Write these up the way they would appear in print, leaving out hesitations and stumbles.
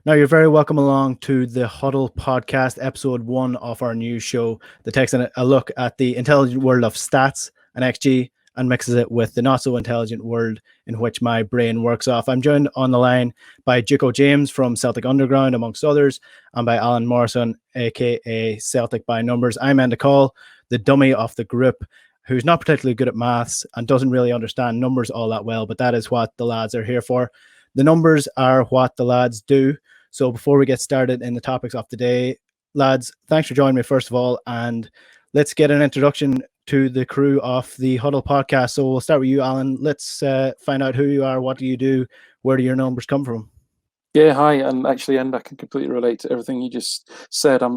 Now, you're very welcome along to the Huddle podcast, episode 1 of our new show that takes a look at the intelligent world of stats and XG and mixes it with the not so intelligent world in which my brain works off. I'm joined on the line by Juco James from Celtic Underground, amongst others, and by Alan Morrison, aka Celtic by Numbers. I'm Enda Coll, the dummy of the group, who's not particularly good at maths and doesn't really understand numbers all that well, but that is what the lads are here for. The numbers are what the lads do. So before we get started in the topics of the day, lads, thanks for joining me first of all, and let's get an introduction to the crew of the Huddle podcast. So we'll start with you, Alan. Let's find out who you are, what do you do, where do your numbers come from? Yeah, hi, and actually, I can completely relate to everything you just said. I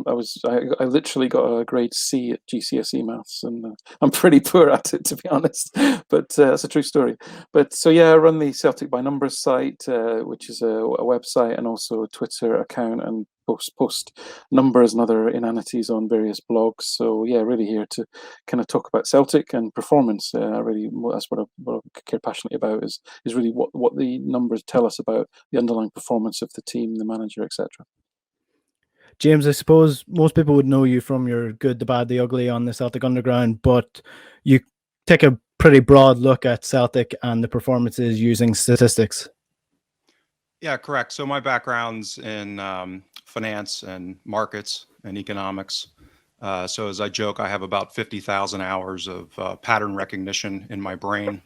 literally got a grade C at GCSE maths, and I'm pretty poor at it, to be honest. But that's a true story. But so yeah, I run the Celtic by Numbers site, which is a website and also a Twitter account, and post numbers and other inanities on various blogs. So yeah, really here to kind of talk about Celtic and performance. Really, that's what I care passionately about is really what the numbers tell us about the underlying performance of the team, the manager, etc. James, I suppose most people would know you from your Good, the Bad, the Ugly on the Celtic Underground, but you take a pretty broad look at Celtic and the performances using statistics. Yeah, correct. So my background's in finance and markets and economics. So as I joke, I have about 50,000 hours of pattern recognition in my brain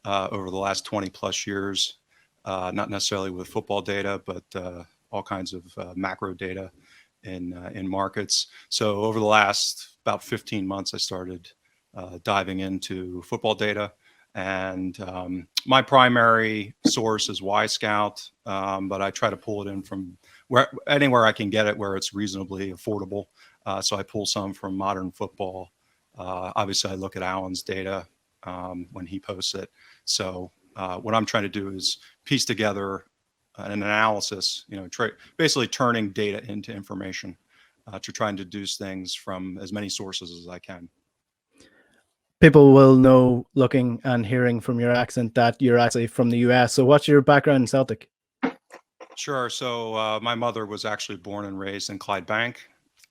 over the last 20 plus years, not necessarily with football data, but all kinds of macro data in markets. So over the last about 15 months, I started diving into football data. And my primary source is Y-Scout, but I try to pull it in from anywhere I can get it where it's reasonably affordable. So I pull some from Modern Football. Obviously, I look at Alan's data when he posts it. So what I'm trying to do is piece together an analysis, basically turning data into information to try and deduce things from as many sources as I can. People will know, looking and hearing from your accent, that you're actually from the US. So what's your background in Celtic? Sure. So my mother was actually born and raised in Clydebank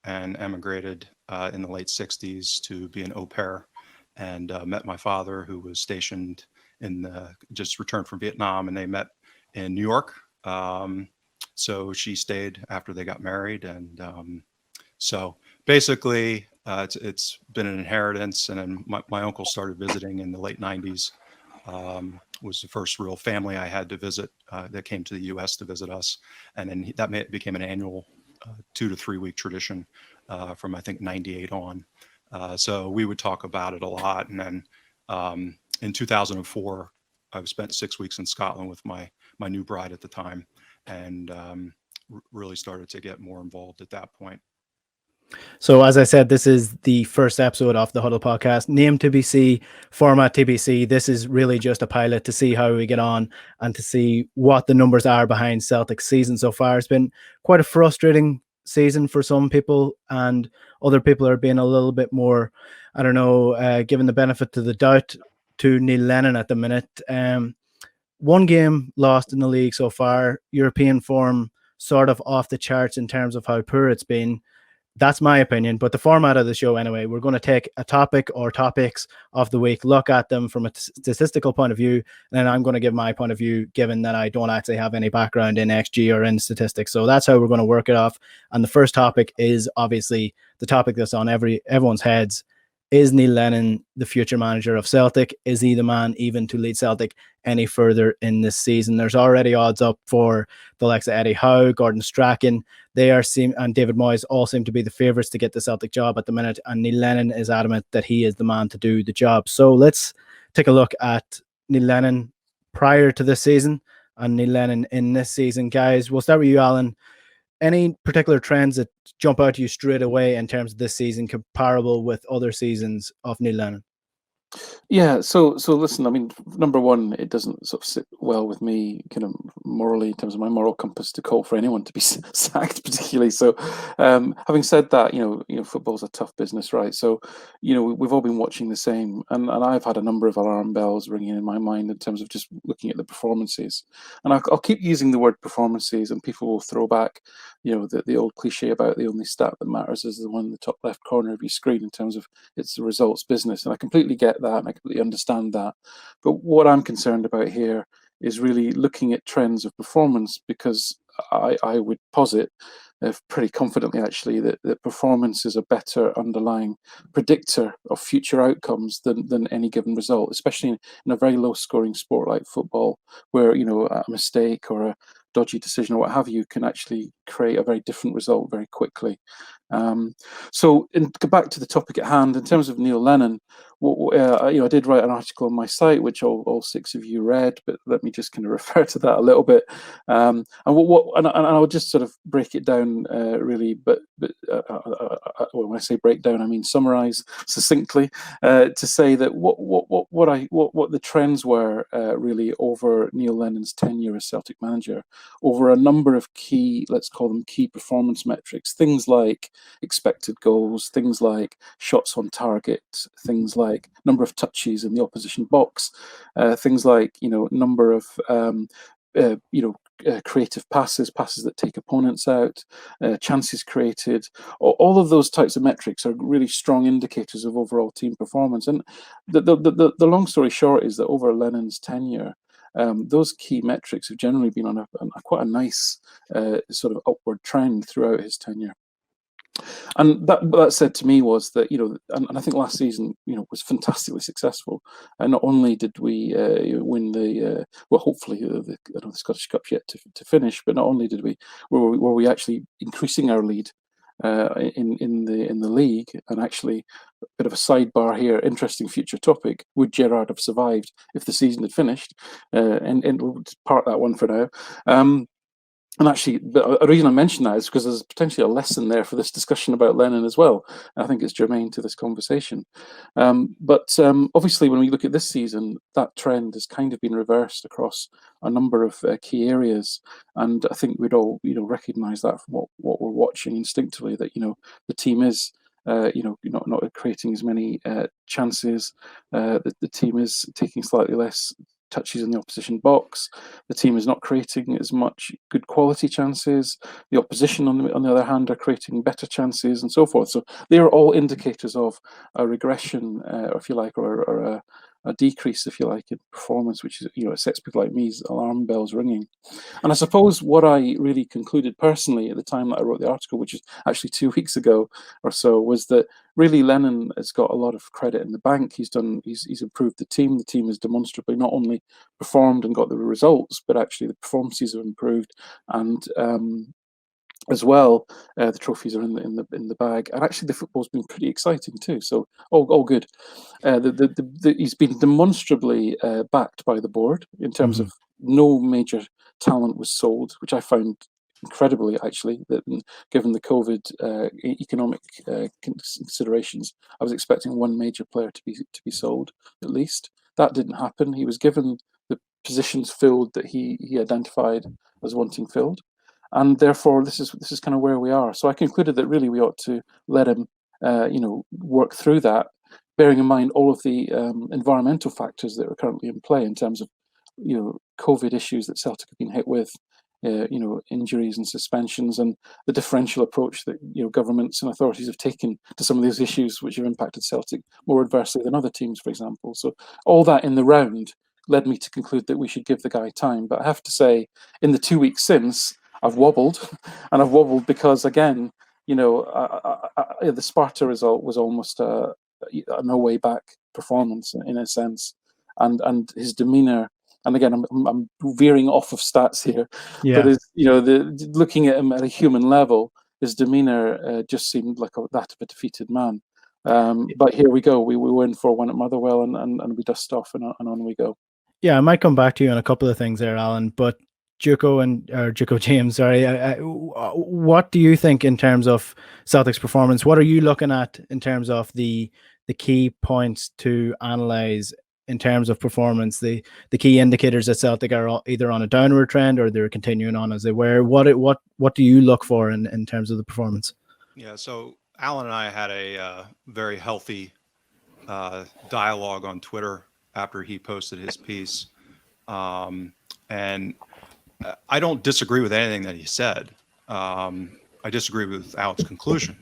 and emigrated in the late 60s to be an au pair, and met my father, who was stationed just returned from Vietnam, and they met in New York. So she stayed after they got married. And so basically, it's been an inheritance. And then my uncle started visiting in the late 90s. Was the first real family I had to visit that came to the U.S. to visit us. And then that became an annual 2 to 3 week tradition from, I think, 98 on. So we would talk about it a lot. And then in 2004, I spent 6 weeks in Scotland with my new bride at the time, and really started to get more involved at that point. So as I said, this is the first episode of the Huddle podcast. Name TBC, format TBC. This is really just a pilot to see how we get on and to see what the numbers are behind Celtic's season so far. It's been quite a frustrating season for some people, and other people are being a little bit more, I don't know, given the benefit to the doubt to Neil Lennon at the minute. One game lost in the league so far. European form sort of off the charts in terms of how poor it's been. That's my opinion, but the format of the show anyway, we're going to take a topic or topics of the week, look at them from a statistical point of view, and then I'm going to give my point of view, given that I don't actually have any background in XG or in statistics. So that's how we're going to work it off. And the first topic is obviously the topic that's on everyone's heads. Is Neil Lennon the future manager of Celtic? Is he the man even to lead Celtic any further in this season? There's already odds up for the likes of Eddie Howe, Gordon Strachan. And David Moyes all seem to be the favourites to get the Celtic job at the minute. And Neil Lennon is adamant that he is the man to do the job. So let's take a look at Neil Lennon prior to this season and Neil Lennon in this season. Guys, we'll start with you, Alan. Any particular trends that jump out to you straight away in terms of this season comparable with other seasons of Neil Lennon? Yeah, so listen, I mean, number one, it doesn't sort of sit well with me, kind of morally, in terms of my moral compass, to call for anyone to be sacked, particularly. So, having said that, football's a tough business, right? So, we've all been watching the same, and I've had a number of alarm bells ringing in my mind in terms of just looking at the performances, and I'll keep using the word performances, and people will throw back, the old cliche about the only stat that matters is the one in the top left corner of your screen in terms of it's the results business, and I completely get that, and I completely understand that. But what I'm concerned about here is really looking at trends of performance, because I would posit pretty confidently, actually, that performance is a better underlying predictor of future outcomes than any given result, especially in a very low-scoring sport like football, where a mistake or a dodgy decision or what have you can actually create a very different result very quickly. So, go back to the topic at hand in terms of Neil Lennon. I did write an article on my site, which all six of you read, but let me just kind of refer to that a little bit. And I'll just sort of break it down, really. But when I say break down, I mean summarize succinctly, to say that what the trends were, really, over Neil Lennon's tenure as Celtic manager, over a number of key, let's call them key performance metrics, things like expected goals, things like shots on target, things like number of touches in the opposition box, things like number of creative passes that take opponents out, chances created. All of those types of metrics are really strong indicators of overall team performance. And the long story short is that over Lennon's tenure, those key metrics have generally been on quite a nice sort of upward trend throughout his tenure. And that said to me was that, and I think last season, was fantastically successful. And not only did we win the, well, hopefully the Scottish Cup yet to finish, but not only were we actually increasing our lead in the league. And actually, a bit of a sidebar here, interesting future topic: would Gerrard have survived if the season had finished? And we'll park that one for now. And actually, the reason I mention that is because there's potentially a lesson there for this discussion about Lennon as well. I think it's germane to this conversation. But obviously, when we look at this season, that trend has kind of been reversed across a number of key areas. And I think we'd all, recognise that from what we're watching instinctively, that, the team is not creating as many chances. The team is taking slightly less touches in the opposition box. The team is not creating as much good quality chances. The opposition, on the other hand, are creating better chances, and so forth. So they are all indicators of a regression, or if you like, or a decrease, if you like, in performance, which is, it sets people like me's alarm bells ringing. And I suppose what I really concluded personally at the time that I wrote the article, which is actually 2 weeks ago or so, was that really Lennon has got a lot of credit in the bank. He's improved the team. The team has demonstrably not only performed and got the results, but actually the performances have improved, and as well, the trophies are in the bag, and actually the football's been pretty exciting too. So all good. He's been demonstrably backed by the board in terms of no major talent was sold, which I found incredibly, actually, that given the COVID economic considerations, I was expecting one major player to be sold at least. That didn't happen. He was given the positions filled that he identified as wanting filled. And therefore, this is kind of where we are. So I concluded that really we ought to let him, work through that, bearing in mind all of the environmental factors that are currently in play in terms of, COVID issues that Celtic have been hit with, injuries and suspensions, and the differential approach that governments and authorities have taken to some of these issues, which have impacted Celtic more adversely than other teams, for example. So all that in the round led me to conclude that we should give the guy time. But I have to say, in the 2 weeks since, I've wobbled, and I've wobbled because, again, the Sparta result was almost a no way back performance in a sense, and his demeanour. And again, I'm veering off of stats here, but looking at him at a human level, his demeanour just seemed like that of a defeated man. But here we go. We win 4-1 at Motherwell, and we dust off, and on we go. Yeah, I might come back to you on a couple of things there, Alan, but Juco James, sorry. What do you think in terms of Celtic's performance? What are you looking at in terms of the the key points to analyze in terms of performance, the key indicators that Celtic are either on a downward trend or they're continuing on as they were. What do you look for in terms of the performance? Yeah, so Alan and I had a very healthy dialogue on Twitter after he posted his piece. And I don't disagree with anything that he said. I disagree with Alan's conclusion.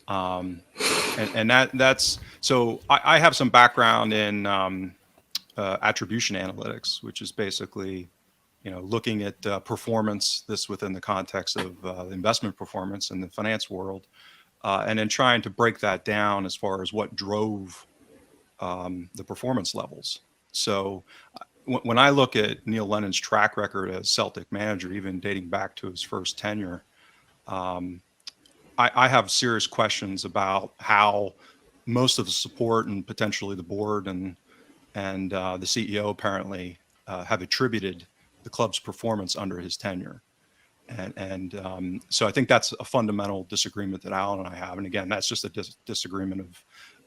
And that's so I have some background in attribution analytics, which is basically, looking at performance, this within the context of investment performance in the finance world, and then trying to break that down as far as what drove the performance levels. So when I look at Neil Lennon's track record as Celtic manager, even dating back to his first tenure, I have serious questions about how most of the support and potentially the board and the CEO apparently have attributed the club's performance under his tenure. And so I think that's a fundamental disagreement that Alan and I have. And again, that's just a disagreement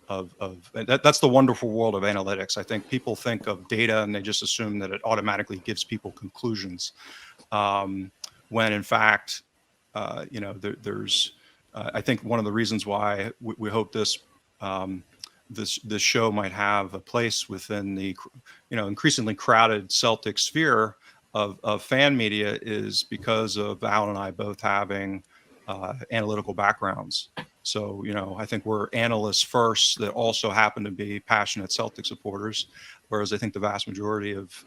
that's the wonderful world of analytics. I think people think of data and they just assume that it automatically gives people conclusions, when in fact, there's I think one of the reasons why we hope this show might have a place within the increasingly crowded Celtic sphere of fan media is because of Alan and I both having analytical backgrounds. So, I think we're analysts first that also happen to be passionate Celtic supporters, whereas I think the vast majority of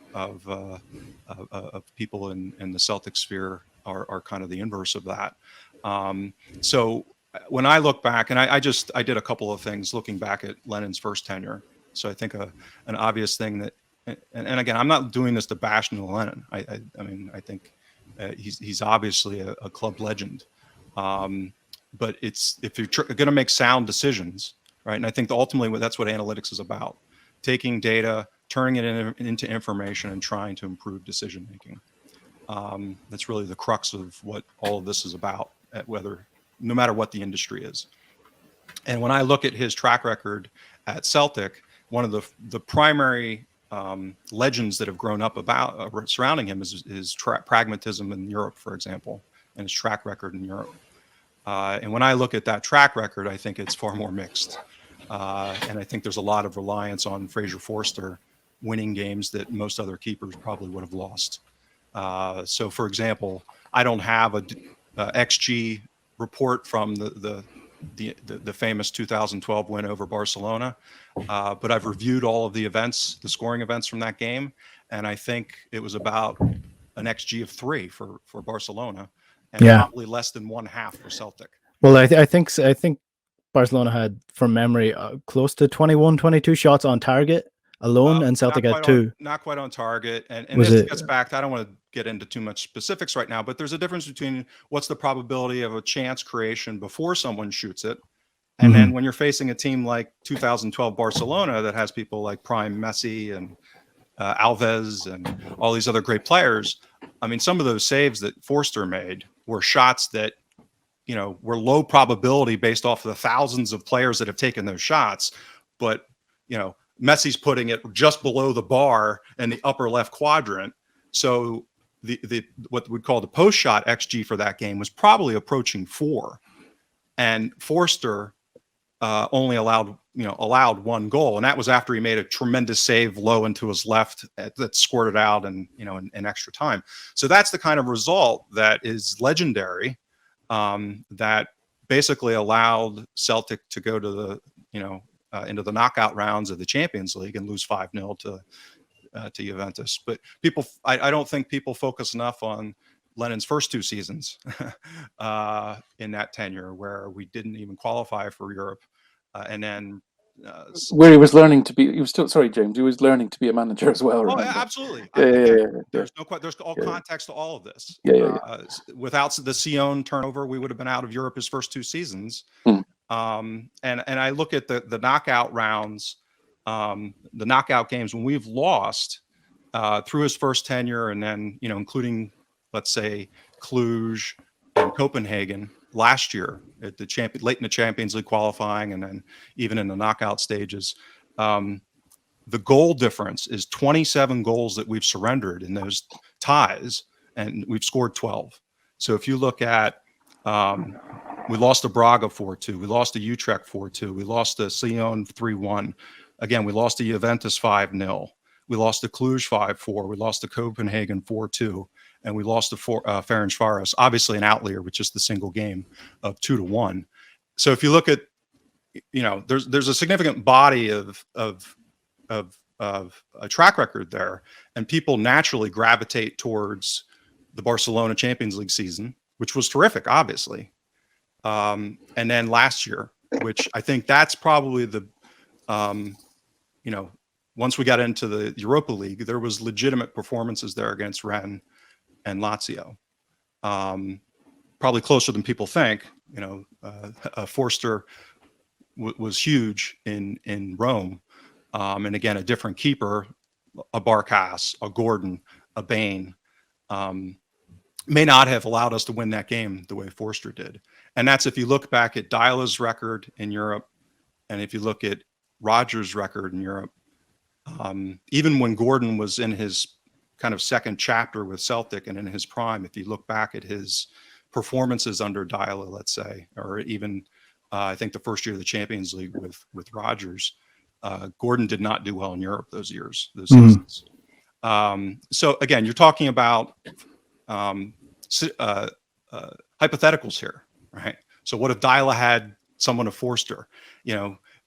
people in the Celtic sphere are kind of the inverse of that. So when I look back, and I did a couple of things looking back at Lennon's first tenure. So I think an obvious thing that, and again, I'm not doing this to bash Neil Lennon. I mean, I think he's obviously a club legend. But if you're going to make sound decisions, right? And I think ultimately that's what analytics is about: taking data, turning it into information, and trying to improve decision making. That's really the crux of what all of this is about, no matter what the industry is. And when I look at his track record at Celtic, one of the primary legends that have grown up surrounding him is his pragmatism in Europe, for example, and his track record in Europe. And when I look at that track record, I think it's far more mixed. And I think there's a lot of reliance on Fraser Forster winning games that most other keepers probably would have lost. So, for example, I don't have a XG report from the famous 2012 win over Barcelona, but I've reviewed all of the scoring events from that game, and I think it was about an XG of 3 for Barcelona, and probably less than 1/2 for Celtic. Well, I think Barcelona had, from memory, close to 21, 22 shots on target alone, and Celtic had 2. Not quite on target. And this gets back to, I don't want to get into too much specifics right now, but there's a difference between what's the probability of a chance creation before someone shoots it, and then when you're facing a team like 2012 Barcelona that has people like Prime Messi and Alves and all these other great players. I mean, some of those saves that Forster made were shots that, were low probability based off of the thousands of players that have taken those shots. But, Messi's putting it just below the bar in the upper left quadrant. So the what we'd call the post shot XG for that game was probably approaching 4. And Forster only allowed 1 goal, and that was after he made a tremendous save low into his left that squirted out and in extra time. So that's the kind of result that is legendary, that basically allowed Celtic to go to the into the knockout rounds of the Champions League and lose 5-0 to Juventus. But I don't think people focus enough on Lennon's first 2 seasons in that tenure, where we didn't even qualify for Europe, and then where he was learning to be. He was still, sorry, James. He was learning to be a manager as well. Oh, absolutely. There's all context to all of this. Without the Sion turnover, we would have been out of Europe his first 2 seasons. And I look at the knockout rounds, the knockout games when we've lost through his first tenure, and then including, let's say, Cluj and Copenhagen. last year at the late in the Champions League qualifying, and then even in the knockout stages. The goal difference is 27 goals that we've surrendered in those ties, and we've scored 12. So if you look at, we lost to Braga 4-2, we lost to Utrecht 4-2, we lost to Sion 3-1. Again, we lost to Juventus 5-0. We lost to Cluj 5-4. We lost to Copenhagen 4-2, and we lost to Ferencvaros. Obviously, an outlier with just the single game of 2-1. So if you look at, there's a significant body of a track record there, and people naturally gravitate towards the Barcelona Champions League season, which was terrific, obviously. And then last year, which I think that's probably the, once we got into the Europa League, there was legitimate performances there against Rennes and Lazio. Probably closer than people think. Forster was huge in Rome. And again, a different keeper, a Barkas, a Gordon, a Bain, may not have allowed us to win that game the way Forster did. And that's if you look back at Dyla's record in Europe, and if you look at Rodgers' record in Europe, even when Gordon was in his kind of second chapter with Celtic and in his prime, if you look back at his performances under Dyla, let's say, or even I think the first year of the Champions League with Rodgers, Gordon did not do well in Europe those seasons. So again, you're talking about hypotheticals here, right? So what if Dyla had someone of Forster?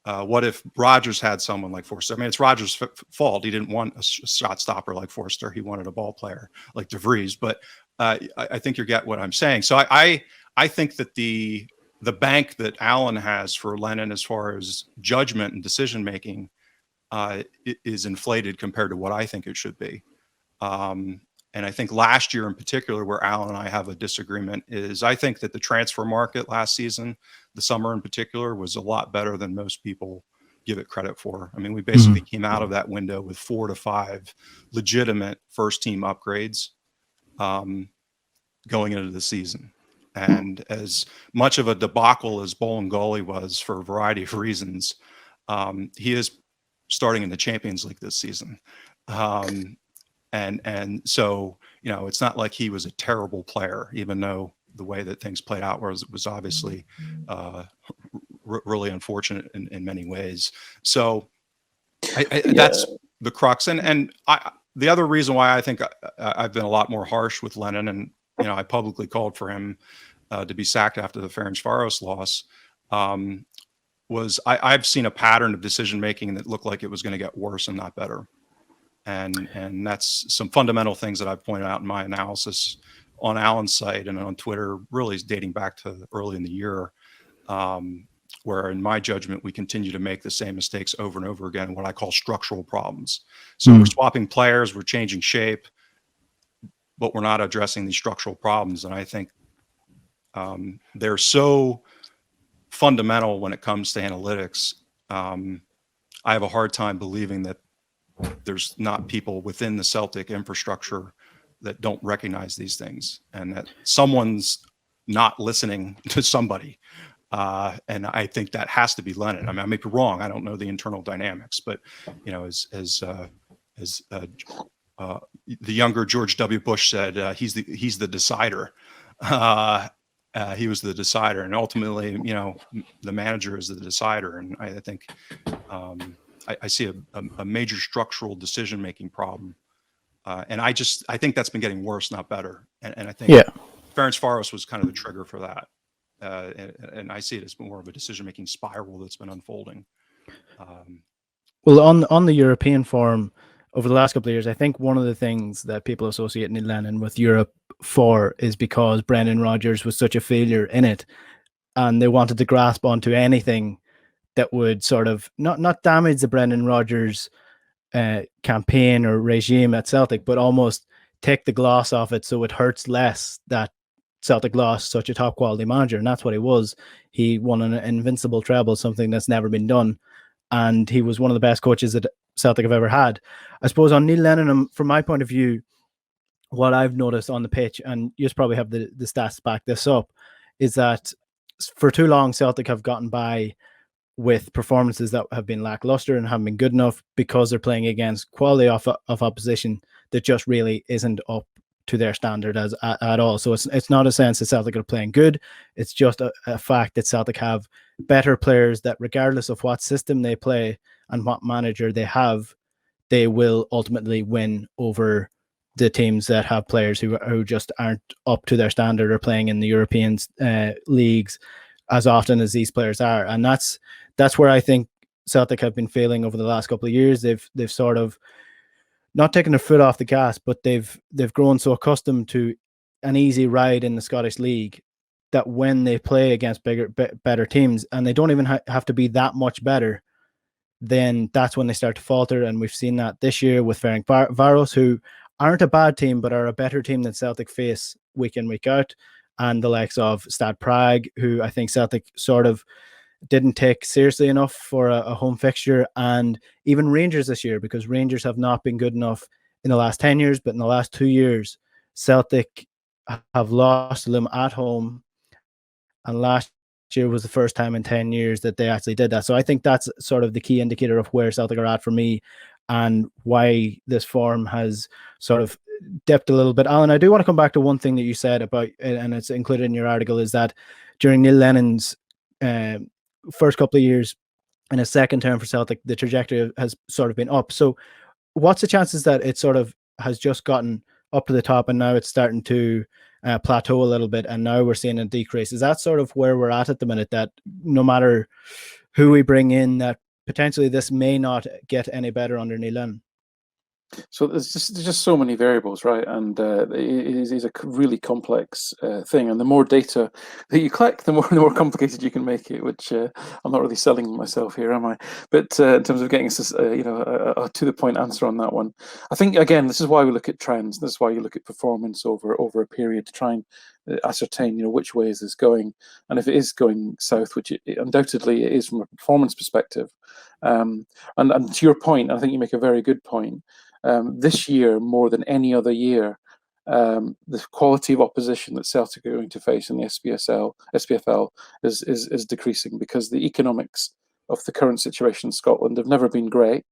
What if Rodgers had someone like Forster? I mean, it's Rodgers' fault. He didn't want a shot stopper like Forster. He wanted a ball player like De Vries. But I think you get what I'm saying. So I think that the bank that Alan has for Lennon as far as judgment and decision making is inflated compared to what I think it should be. And I think last year in particular, where Alan and I have a disagreement, is I think that the transfer market last season, the summer in particular, was a lot better than most people give it credit for. I mean, we basically came out of that window with 4 to 5 legitimate first team upgrades going into the season. And as much of a debacle as Bolingoli was for a variety of reasons, he is starting in the Champions League this season. And so, it's not like he was a terrible player, even though the way that things played out was obviously really unfortunate in many ways. So that's the crux. And the other reason why I think I've been a lot more harsh with Lennon, and I publicly called for him to be sacked after the Ferencvaros loss, was I've seen a pattern of decision making that looked like it was going to get worse and not better. And that's some fundamental things that I've pointed out in my analysis on Alan's site and on Twitter, really dating back to early in the year, where in my judgment, we continue to make the same mistakes over and over again, what I call structural problems. So we're swapping players, we're changing shape, but we're not addressing these structural problems. And I think they're so fundamental when it comes to analytics. I have a hard time believing that there's not people within the Celtic infrastructure that don't recognize these things, and that someone's not listening to somebody. And I think that has to be Lennon. I mean, I may be wrong. I don't know the internal dynamics, but as the younger George W. Bush said, he's the decider. He was the decider, and ultimately, the manager is the decider. And I think I see a major structural decision-making problem. And I think that's been getting worse, not better. And I think Ferencvaros was kind of the trigger for that. And I see it as more of a decision-making spiral that's been unfolding. Well, on the European forum over the last couple of years, I think one of the things that people associate Neil Lennon with Europe for is because Brendan Rodgers was such a failure in it, and they wanted to grasp onto anything that would sort of not damage the Brendan Rodgers campaign or regime at Celtic, but almost take the gloss off it so it hurts less that Celtic lost such a top quality manager. And that's what he was. He won an invincible treble, something that's never been done. And he was one of the best coaches that Celtic have ever had. I suppose on Neil Lennon, from my point of view, what I've noticed on the pitch, and you just probably have the stats to back this up, is that for too long, Celtic have gotten by with performances that have been lackluster and haven't been good enough because they're playing against quality of opposition that just really isn't up to their standard at all. So it's not a sense that Celtic are playing good. It's just a fact that Celtic have better players that, regardless of what system they play and what manager they have, they will ultimately win over the teams that have players who just aren't up to their standard or playing in the European leagues as often as these players are. And that's where I think Celtic have been failing over the last couple of years. They've sort of not taken their foot off the gas, but they've grown so accustomed to an easy ride in the Scottish League that when they play against better teams, and they don't even have to be that much better, then that's when they start to falter. And we've seen that this year with Ferencváros, who aren't a bad team, but are a better team than Celtic face week in, week out. And the likes of Stade Prague, who I think Celtic sort of didn't take seriously enough for a home fixture, and even Rangers this year, because Rangers have not been good enough in the last 10 years, but in the last 2 years, Celtic have lost to them at home. And last year was the first time in 10 years that they actually did that. So I think that's sort of the key indicator of where Celtic are at for me and why this form has sort of dipped a little bit. Alan, I do want to come back to one thing that you said about, and it's included in your article, is that during Neil Lennon's first couple of years in his second term for Celtic, the trajectory has sort of been up. So what's the chances that it sort of has just gotten up to the top and now it's starting to plateau a little bit, and now we're seeing a decrease? Is that sort of where we're at the minute, that no matter who we bring in, that potentially this may not get any better under Neil Lennon? So there's just so many variables, right? And it is a really complex thing. And the more data that you collect, the more complicated you can make it. Which I'm not really selling myself here, am I? But in terms of getting a to the point answer on that one, I think again this is why we look at trends. This is why you look at performance over a period to try and ascertain, which way is this going, and if it is going south, which it undoubtedly it is from a performance perspective. And to your point, I think you make a very good point. This year, more than any other year, the quality of opposition that Celtic are going to face in the SPFL is decreasing, because the economics of the current situation in Scotland have never been great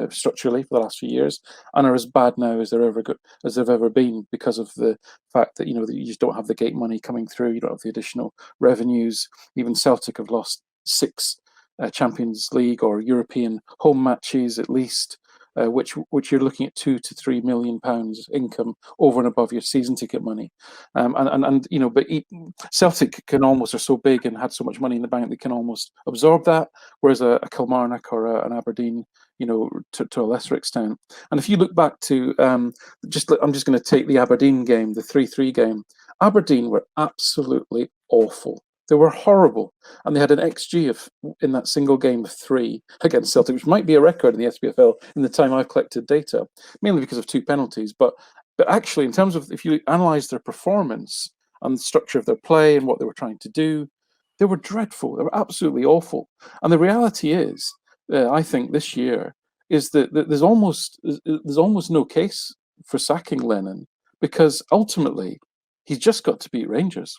structurally for the last few years, and are as bad now as they've ever been, because of the fact that that you just don't have the gate money coming through, you don't have the additional revenues. Even Celtic have lost 6 Champions League or European home matches at least. Which you're looking at £2 to £3 million income over and above your season ticket money, but Celtic can almost, are so big and had so much money in the bank, they can almost absorb that, whereas a Kilmarnock or an Aberdeen, to a lesser extent. And if you look back to I'm just going to take the Aberdeen game, the 3-3 game. Aberdeen were absolutely awful. They were horrible, and they had an XG in that single game of 3 against Celtic, which might be a record in the SPFL in the time I've collected data, mainly because of 2 penalties. But actually, in terms of, if you analyse their performance and the structure of their play and what they were trying to do, they were dreadful. They were absolutely awful. And the reality is, I think this year, is that there's almost no case for sacking Lennon, because ultimately he's just got to beat Rangers,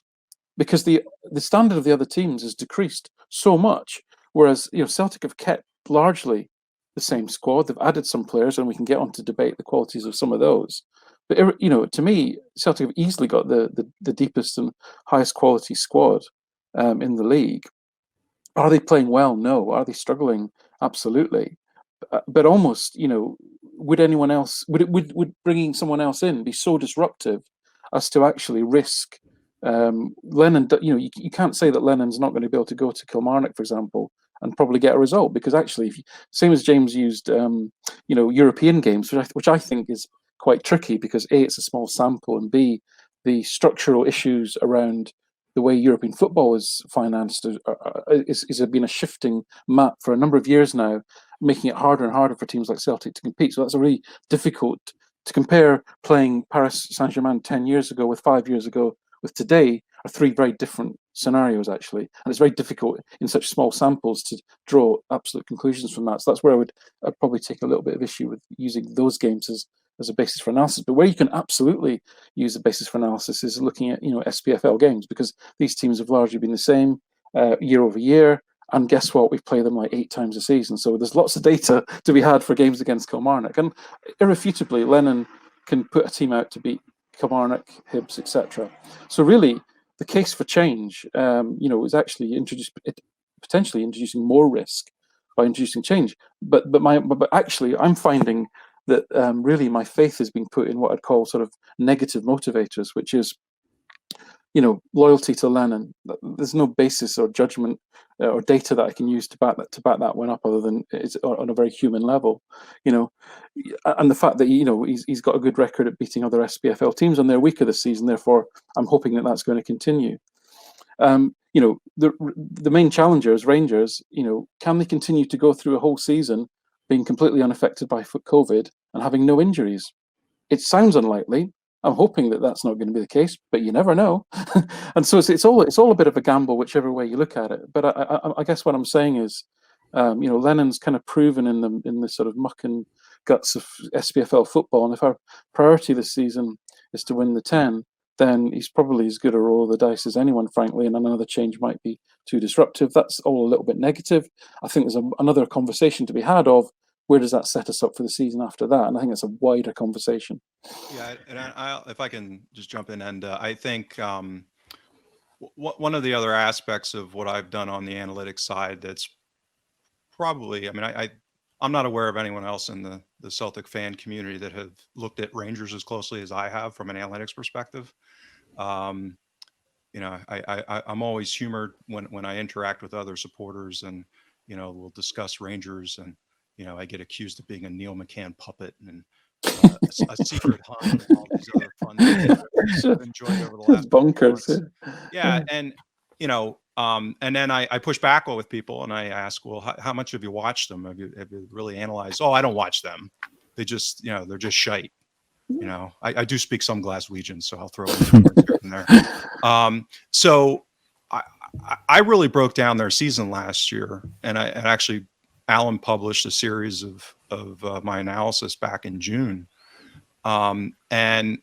because the standard of the other teams has decreased so much, whereas Celtic have kept largely the same squad. They've added some players, and we can get on to debate the qualities of some of those. But to me, Celtic have easily got the deepest and highest quality squad in the league. Are they playing well? No. Are they struggling? Absolutely. But almost, would anyone else, would bringing someone else in be so disruptive as to actually risk Lennon? You can't say that Lennon's not going to be able to go to Kilmarnock, for example, and probably get a result, because actually, same as James used, European games, which I think is quite tricky, because A, it's a small sample, and B, the structural issues around the way European football is financed is been a shifting map for a number of years now, making it harder and harder for teams like Celtic to compete. So that's a really difficult to compare. Playing Paris Saint-Germain 10 years ago with 5 years ago with today are 3 very different scenarios, actually, and it's very difficult in such small samples to draw absolute conclusions from that. So that's where I'd probably take a little bit of issue with using those games as a basis for analysis. But where you can absolutely use the basis for analysis is looking at SPFL games, because these teams have largely been the same. year over year. And guess what? We play them like 8 times a season. So there's lots of data to be had for games against Kilmarnock. And irrefutably, Lennon can put a team out to beat Kilmarnock, Hibs, etc. So really, the case for change, is actually potentially introducing more risk by introducing change. But actually, I'm finding that really my faith is being put in what I'd call sort of negative motivators, which is, loyalty to Lennon. There's no basis or judgment or data that I can use to back that one up, other than it's on a very human level, and the fact that he's got a good record at beating other SPFL teams on their weaker this season. Therefore, I'm hoping that that's going to continue. The main challengers, Rangers, can they continue to go through a whole season being completely unaffected by COVID and having no injuries? It sounds unlikely. I'm hoping that that's not going to be the case, but you never know. And so it's all a bit of a gamble, whichever way you look at it. But I guess what I'm saying is, Lennon's kind of proven in the sort of muck and guts of SPFL football. And if our priority this season is to win the 10, then he's probably as good a roll of the dice as anyone, frankly. And another change might be too disruptive. That's all a little bit negative. I think there's another conversation to be had of, where does that set us up for the season after that? And I think it's a wider conversation. Yeah, and if I can just jump in, and I think one of the other aspects of what I've done on the analytics side that's probably, I'm not aware of anyone else in the Celtic fan community that have looked at Rangers as closely as I have from an analytics perspective. I'm always humored when I interact with other supporters, and we'll discuss Rangers, and I get accused of being a Neil McCann puppet and a secret hunt and all these other fun things I've enjoyed over the last bonkers. Yeah, and and then I push back with people and I ask, well, how much have you watched them? Have you really analyzed? Oh, I don't watch them. They just, they're just shite. I do speak some Glaswegian, so I'll throw in there. So I really broke down their season last year, and actually Alan published a series of my analysis back in June. And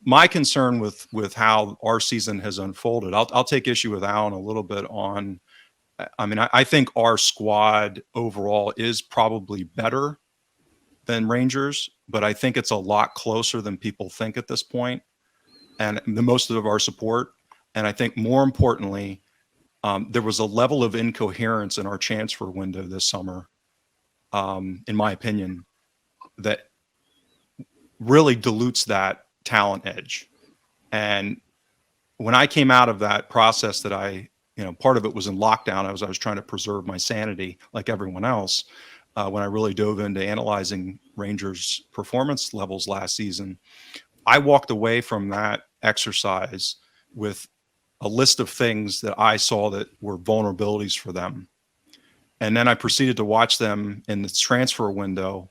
my concern with how our season has unfolded, I'll take issue with Alan a little bit on, I think our squad overall is probably better than Rangers, but I think it's a lot closer than people think at this point, and the most of our support. And I think more importantly, there was a level of incoherence in our transfer window this summer, in my opinion, that really dilutes that talent edge. And when I came out of that process, that part of it was in lockdown. I was trying to preserve my sanity like everyone else. When I really dove into analyzing Rangers' performance levels last season, I walked away from that exercise with a list of things that I saw that were vulnerabilities for them. And then I proceeded to watch them in the transfer window,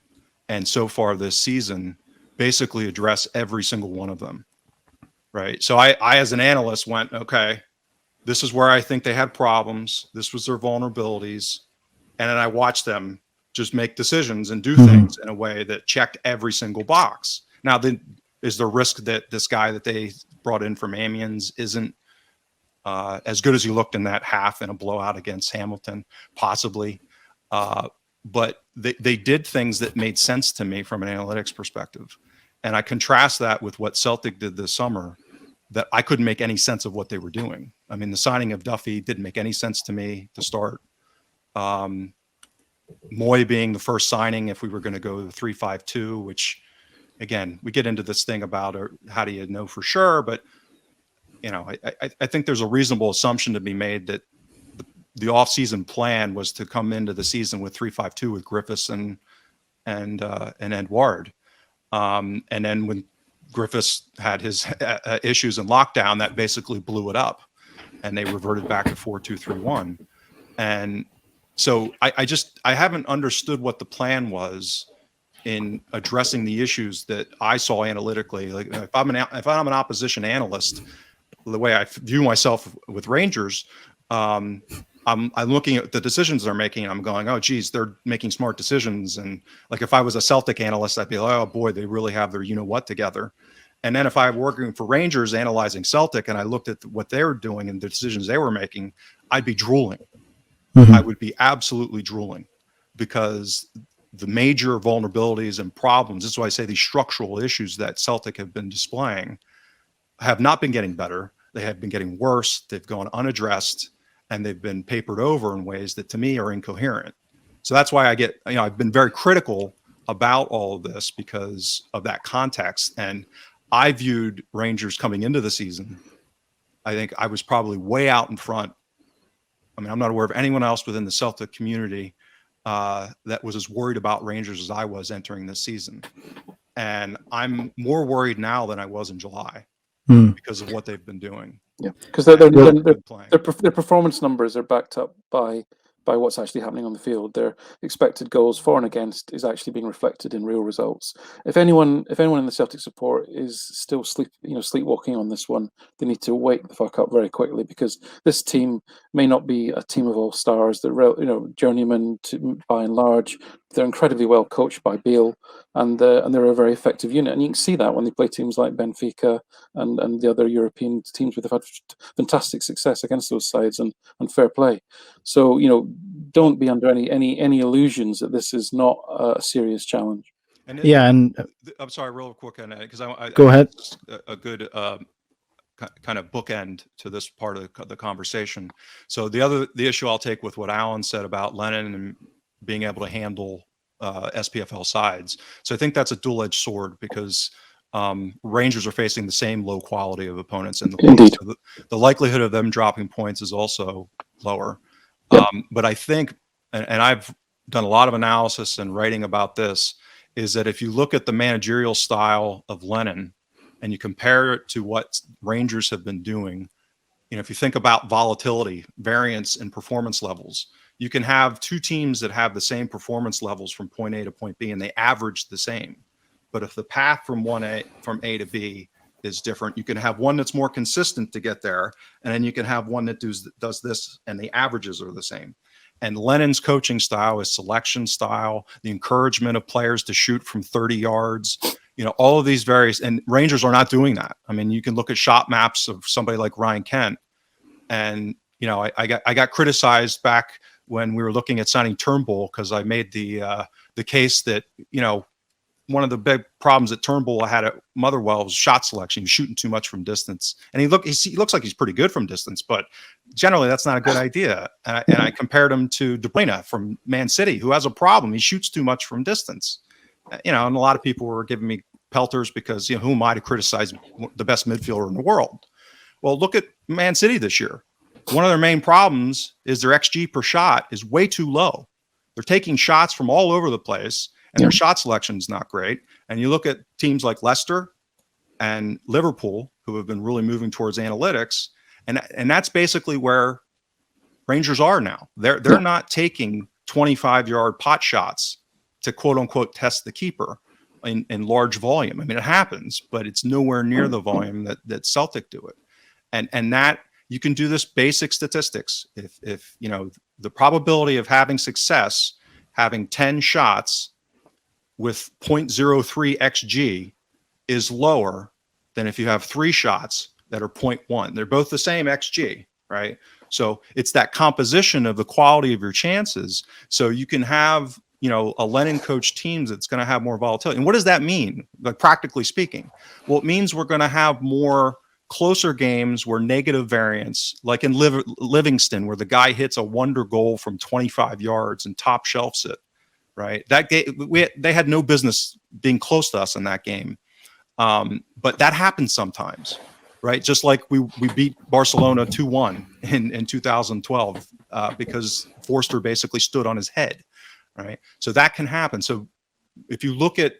and so far this season, basically address every single one of them. Right. So I as an analyst went, okay, this is where I think they had problems. This was their vulnerabilities. And then I watched them just make decisions and do things in a way that checked every single box. Now, then, is there risk that this guy that they brought in from Amiens isn't as good as he looked in that half in a blowout against Hamilton? Possibly. But they did things that made sense to me from an analytics perspective. And I contrast that with what Celtic did this summer, that I couldn't make any sense of what they were doing. The signing of Duffy didn't make any sense to me to start. Moy being the first signing, if we were going to go to 3-5-2, which, again, we get into this thing about how do you know for sure, but I think there's a reasonable assumption to be made that the off-season plan was to come into the season with 3-5-2 with Griffiths and Edouard. And then when Griffiths had his issues in lockdown, that basically blew it up, and they reverted back to 4-2-3-1. And so I haven't understood what the plan was in addressing the issues that I saw analytically. Like if I'm an opposition analyst, the way I view myself with Rangers, I'm looking at the decisions they're making, and I'm going, oh, geez, they're making smart decisions. And like if I was a Celtic analyst, I'd be like, oh boy, they really have their you-know-what together. And then if I'm working for Rangers analyzing Celtic and I looked at what they were doing and the decisions they were making, I'd be drooling. Mhm. I would be absolutely drooling, because the major vulnerabilities and problems, this is why I say these structural issues that Celtic have been displaying have not been getting better. They have been getting worse. They've gone unaddressed, and they've been papered over in ways that to me are incoherent. So that's why I've been very critical about all of this because of that context. And I viewed Rangers coming into the season, I think I was probably way out in front. I mean, I'm not aware of anyone else within the Celtic community that was as worried about Rangers as I was entering this season. And I'm more worried now than I was in July because of what they've been doing. Yeah, because their performance numbers are backed up by what's actually happening on the field. Their expected goals for and against is actually being reflected in real results. If anyone in the Celtic support is still sleepwalking on this one, they need to wake the fuck up very quickly, because this team may not be a team of all stars. They're journeymen by and large. They're incredibly well coached by Beale, and they're a very effective unit. And you can see that when they play teams like Benfica and the other European teams where they've had fantastic success against those sides, and fair play. So don't be under any illusions that this is not a serious challenge. And I'm sorry, real quick on that, because I go ahead. A good kind of bookend to this part of the conversation. So the issue I'll take with what Alan said about Lennon and being able to handle SPFL sides. So I think that's a dual-edged sword, because Rangers are facing the same low quality of opponents in the league. Indeed. So the likelihood of them dropping points is also lower. Yep. But I think, and I've done a lot of analysis and writing about this, is that if you look at the managerial style of Lennon and you compare it to what Rangers have been doing, if you think about volatility, variance, and performance levels, you can have two teams that have the same performance levels from point A to point B, and they average the same. But if the path from A to B is different, you can have one that's more consistent to get there, and then you can have one that does this, and the averages are the same. And Lennon's coaching style, his selection style, the encouragement of players to shoot from 30 yards, all of these various, and Rangers are not doing that. I mean, you can look at shot maps of somebody like Ryan Kent, and I got criticized back when we were looking at signing Turnbull, because I made the case that one of the big problems that Turnbull had at Motherwell was shot selection. He's shooting too much from distance, and he looks like he's pretty good from distance, but generally that's not a good idea. And I compared him to De Bruyne from Man City, who has a problem. He shoots too much from distance. And a lot of people were giving me pelters because who am I to criticize the best midfielder in the world? Well, look at Man City this year. One of their main problems is their XG per shot is way too low. They're taking shots from all over the place, and their shot selection is not great. And you look at teams like Leicester and Liverpool, who have been really moving towards analytics, and that's basically where Rangers are now. They're not taking 25-yard pot shots to quote unquote test the keeper in large volume. I mean, it happens, but it's nowhere near the volume that Celtic do it. And that you can do this basic statistics. If the probability of having success, having 10 shots with 0.03 XG is lower than if you have 3 shots that are 0.1. They're both the same XG, right? So it's that composition of the quality of your chances. So you can have, a Lennon coach team that's going to have more volatility. And what does that mean? Like, practically speaking? Well, it means we're going to have more closer games where negative variance, like in Livingston, where the guy hits a wonder goal from 25 yards and top shelves it, right? That game, they had no business being close to us in that game. But that happens sometimes, right? Just like we beat Barcelona 2-1 in 2012 because Forster basically stood on his head, right? So that can happen. So if you look at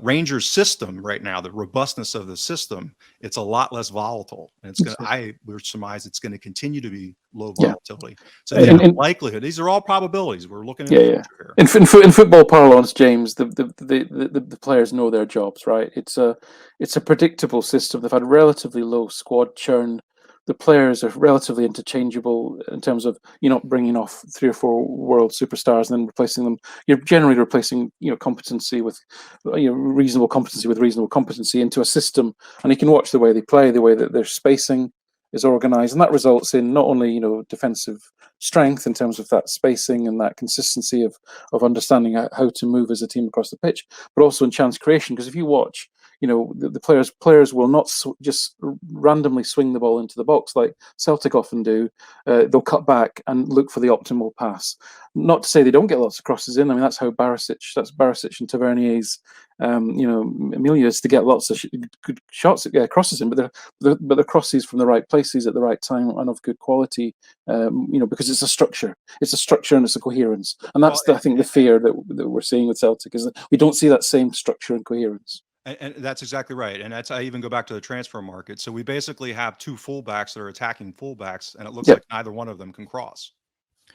Rangers system right now, the robustness of the system, it's a lot less volatile, and I would surmise it's going to continue to be low volatility. So the likelihood, these are all probabilities. We're looking at the future here. In football parlance, James, the players know their jobs, right? It's a predictable system. They've had relatively low squad churn. The players are relatively interchangeable in terms of you're not bringing off 3 or 4 world superstars and then replacing them. You're generally replacing competency with reasonable competency with reasonable competency into a system, and you can watch the way they play, the way that they're spacing, is organised, and that results in not only defensive strength in terms of that spacing and that consistency of understanding how to move as a team across the pitch, but also in chance creation. Because if you watch, the players will not just randomly swing the ball into the box like Celtic often do. They'll cut back and look for the optimal pass. Not to say they don't get lots of crosses in. I mean, that's Barisic and Tavernier's, Emilia's, to get lots of good shots, crosses in, but they're crosses from the right places at the right time and of good quality. Because it's a structure. It's a structure and it's a coherence, and that's I think the fear that we're seeing with Celtic, is that we don't see that same structure and coherence. And that's exactly right. And I even go back to the transfer market. So we basically have two fullbacks that are attacking fullbacks, and it looks like neither one of them can cross.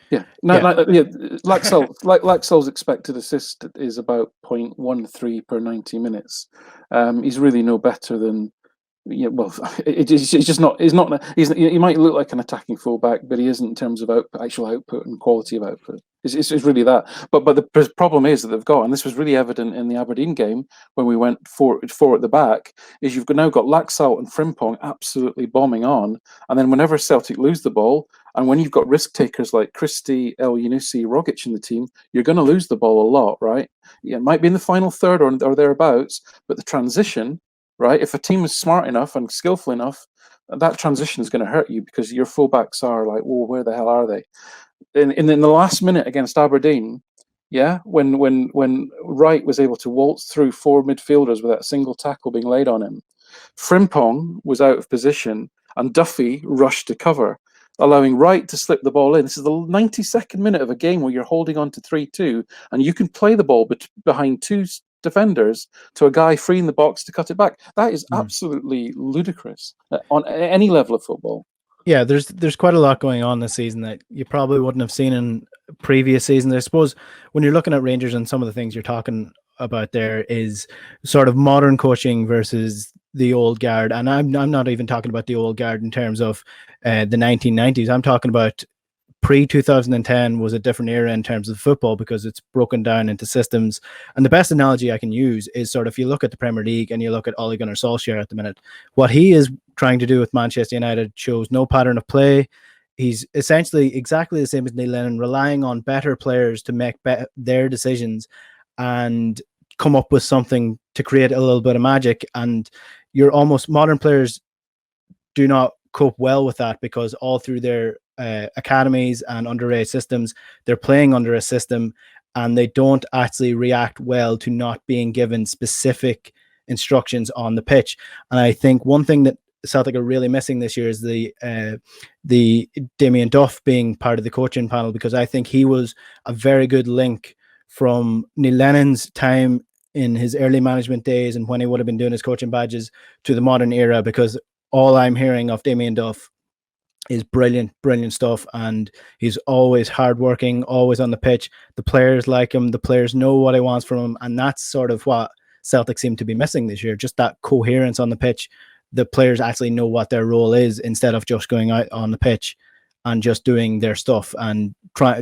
Yeah. Laxal's expected assist is about 0.13 per 90 minutes. He's really no better than. Yeah, well, he's just not. He might look like an attacking fullback, but he isn't in terms of actual output and quality of output. It's really that. But the problem is that they've got, and this was really evident in the Aberdeen game when we went four at the back, is you've now got Laxalt and Frimpong absolutely bombing on, and then whenever Celtic lose the ball, and when you've got risk takers like Christie, El Yunusi, Rogic in the team, you're going to lose the ball a lot, right? Yeah, it might be in the final third or thereabouts, but the transition. Right, if a team is smart enough and skillful enough, that transition is going to hurt you, because your fullbacks are like, "Whoa, where the hell are they?" In the last minute against Aberdeen, when Wright was able to waltz through four midfielders without a single tackle being laid on him, Frimpong was out of position and Duffy rushed to cover, allowing Wright to slip the ball in. This is the 92nd minute of a game where you're holding on to 3-2, and you can play the ball behind two defenders to a guy free in the box to cut it back. That is absolutely ludicrous on any level of football. Yeah, there's quite a lot going on this season that you probably wouldn't have seen in previous seasons. I suppose when you're looking at Rangers, and some of the things you're talking about there is sort of modern coaching versus the old guard. And I'm not even talking about the old guard in terms of the 1990s. I'm talking about pre-2010 was a different era in terms of football, because it's broken down into systems. And the best analogy I can use is sort of, if you look at the Premier League and you look at Ole Gunnar Solskjaer at the minute, what he is trying to do with Manchester United shows no pattern of play. He's essentially exactly the same as Neil Lennon, relying on better players to make their decisions and come up with something to create a little bit of magic. And modern players do not cope well with that, because all through their academies and underage systems, they're playing under a system, and they don't actually react well to not being given specific instructions on the pitch. And I think one thing that Celtic are really missing this year is the Damien Duff being part of the coaching panel, because I think he was a very good link from Neil Lennon's time in his early management days and when he would have been doing his coaching badges to the modern era, because all I'm hearing of Damien Duff is brilliant stuff, and he's always hardworking, always on the pitch. The players like him, the players know what he wants from him, and that's sort of what Celtic seem to be missing this year, just that coherence on the pitch. The players actually know what their role is, instead of just going out on the pitch and just doing their stuff and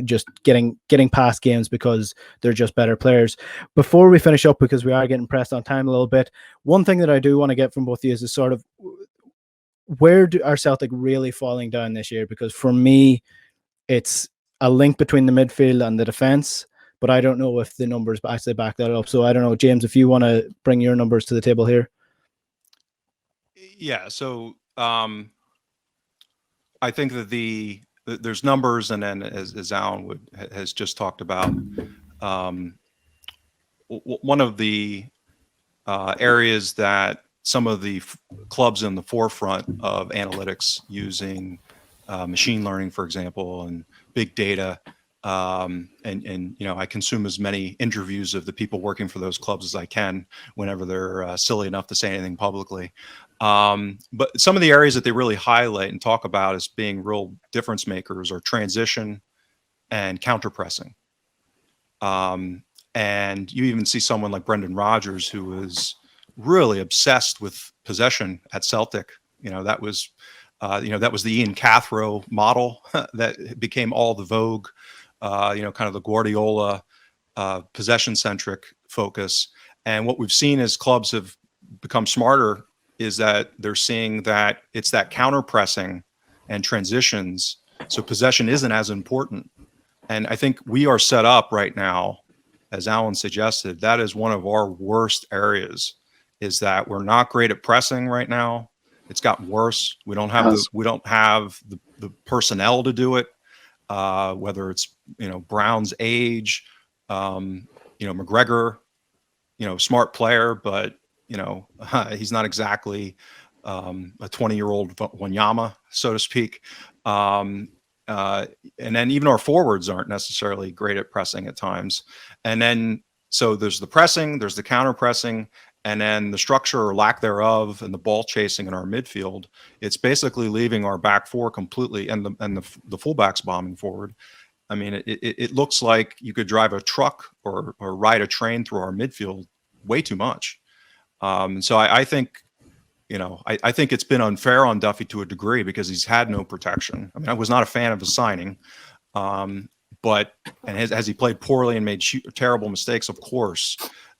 just getting past games because they're just better players. Before we finish up, because we are getting pressed on time a little bit, one thing that I do want to get from both of you is sort of, where are Celtic really falling down this year? Because for me, it's a link between the midfield and the defense, but I don't know if the numbers actually back that up. So I don't know, James, if you want to bring your numbers to the table here. Yeah, so I think that there's numbers, and then as Alan has just talked about, one of the areas that some of the clubs in the forefront of analytics, using machine learning, for example, and big data, and I consume as many interviews of the people working for those clubs as I can whenever they're silly enough to say anything publicly. But some of the areas that they really highlight and talk about as being real difference makers are transition and counter pressing. And you even see someone like Brendan Rodgers, who was really obsessed with possession at Celtic. That was the Ian Cathro model that became all the vogue, kind of the Guardiola possession-centric focus. And what we've seen as clubs have become smarter is that they're seeing that it's that counter pressing and transitions. So possession isn't as important. And I think we are set up right now, as Alan suggested, that is one of our worst areas, is that we're not great at pressing right now. It's gotten worse. We don't have the personnel to do it, whether it's, Brown's age, McGregor, smart player, but, he's not exactly a 20-year-old Wanyama, so to speak. And then even our forwards aren't necessarily great at pressing at times. And then, so there's the pressing, there's the counter pressing, and then the structure or lack thereof and the ball chasing in our midfield. It's basically leaving our back four completely and the fullbacks bombing forward. I mean, it looks like you could drive a truck or ride a train through our midfield way too much. So I think, I think it's been unfair on Duffy to a degree because he's had no protection. I mean, I was not a fan of his signing, but has he played poorly and made terrible mistakes? Of course.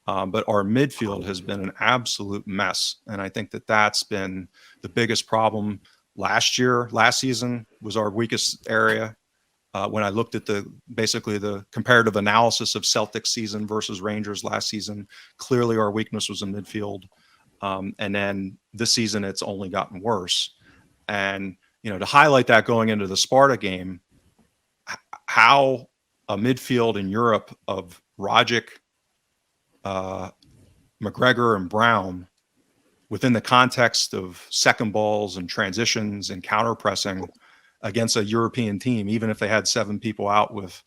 But our midfield has been an absolute mess. And I think that's been the biggest problem. Last season was our weakest area. When I looked at basically the comparative analysis of Celtic season versus Rangers last season, clearly our weakness was in midfield. And then this season, it's only gotten worse. And, to highlight that going into the Sparta game, how a midfield in Europe of Rogic, McGregor and Brown, within the context of second balls and transitions and counter pressing against a European team, even if they had 7 people out with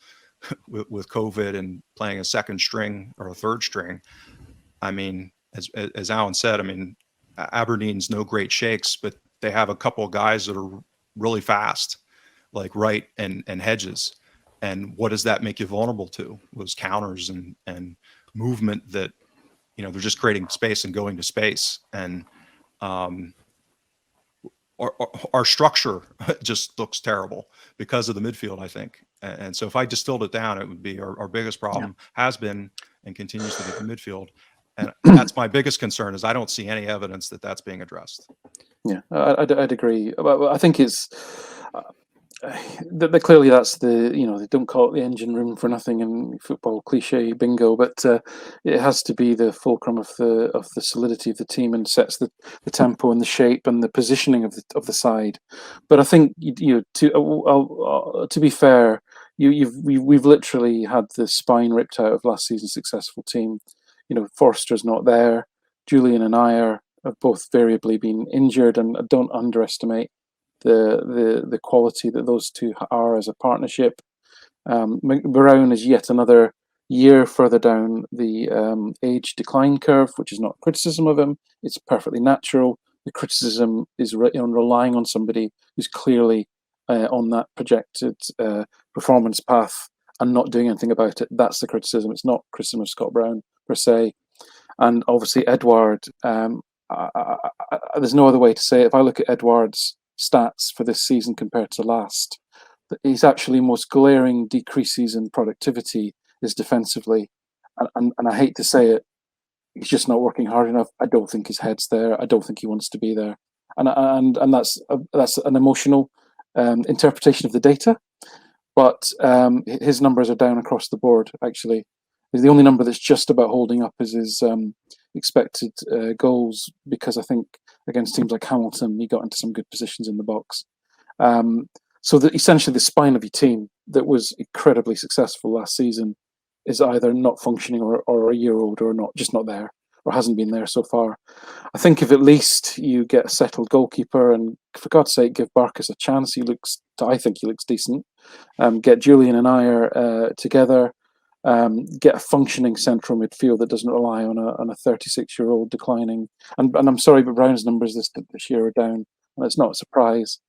COVID and playing a second string or a third string. I mean, as Alan said, I mean, Aberdeen's no great shakes, but they have a couple of guys that are really fast, like Wright and Hedges. And what does that make you vulnerable to? Was counters and movement that, they're just creating space and going to space. And our structure just looks terrible because of the midfield, I think. And so if I distilled it down, it would be our biggest problem has been and continues to be the midfield. And that's my biggest concern, is I don't see any evidence that that's being addressed. Yeah, I'd agree. I think it's that clearly that's they don't call it the engine room for nothing in football, cliche bingo, but it has to be the fulcrum of the solidity of the team and sets the tempo and the shape and the positioning of the side. But I think to be fair, we've literally had the spine ripped out of last season's successful team. Forster's not there. Julian and Ayer have both variably been injured, and don't underestimate the quality that those two are as a partnership. Brown is yet another year further down the age decline curve, which is not criticism of him. It's perfectly natural. The criticism is on relying on somebody who's clearly on that projected performance path and not doing anything about it. That's the criticism. It's not criticism of Scott Brown per se. And obviously Edouard, there's no other way to say it. If I look at Edouard's stats for this season compared to last, his actually most glaring decreases in productivity is defensively. And I hate to say it, he's just not working hard enough. I don't think his head's there. I don't think he wants to be there. And that's an emotional interpretation of the data. But his numbers are down across the board, actually. The only number that's just about holding up is his expected goals, because I think against teams like Hamilton, he got into some good positions in the box. So that essentially the spine of your team that was incredibly successful last season is either not functioning or a year old or just not there, or hasn't been there so far. I think if at least you get a settled goalkeeper, and for God's sake, give Barkas a chance. I think he looks decent. Get Julian and Ayer together. Get a functioning central midfield that doesn't rely on a 36-year-old declining. And I'm sorry, but Brown's numbers this year are down, and it's not a surprise.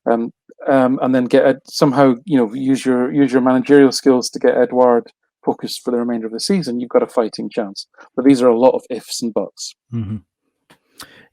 And then get somehow use your managerial skills to get Edouard focused for the remainder of the season. You've got a fighting chance. But these are a lot of ifs and buts. Mm-hmm.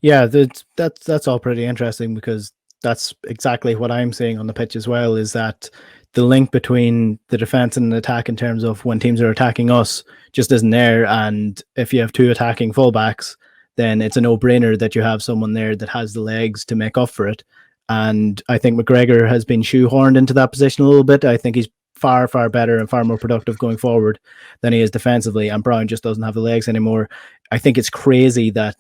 Yeah, that's all pretty interesting, because that's exactly what I'm seeing on the pitch as well, is that the link between the defense and the attack in terms of when teams are attacking us just isn't there. And if you have two attacking fullbacks, then it's a no-brainer that you have someone there that has the legs to make up for it. And I think McGregor has been shoehorned into that position a little bit. I think he's far, far better and far more productive going forward than he is defensively. And Brown just doesn't have the legs anymore. I think it's crazy that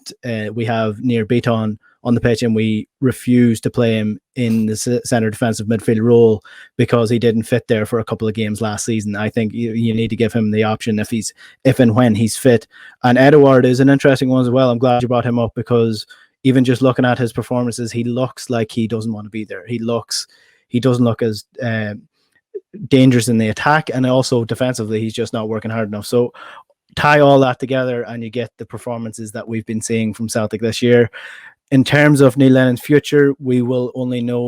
we have Nir Bitton on the pitch and we refuse to play him in the centre defensive midfield role because he didn't fit there for a couple of games last season. I think you need to give him the option if and when he's fit. And Edouard is an interesting one as well. I'm glad you brought him up because even just looking at his performances, he looks like he doesn't want to be there. He doesn't look as dangerous in the attack, and also defensively, he's just not working hard enough. So tie all that together and you get the performances that we've been seeing from Celtic this year. In terms of Neil Lennon's future, we will only know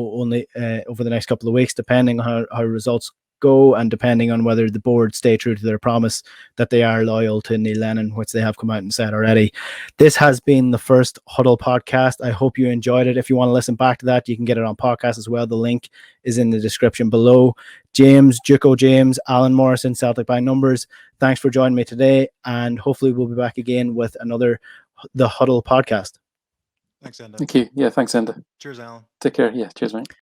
over the next couple of weeks, depending on how results go and depending on whether the board stay true to their promise that they are loyal to Neil Lennon, which they have come out and said already. This has been the first Huddle podcast. I hope you enjoyed it. If you want to listen back to that, you can get it on podcast as well. The link is in the description below. Juco James, Alan Morrison, Celtic by Numbers, thanks for joining me today, and hopefully we'll be back again with another The Huddle podcast. Thanks, Enda. Thank you. Yeah, thanks, Enda. Cheers, Alan. Take care. Yeah, cheers, mate.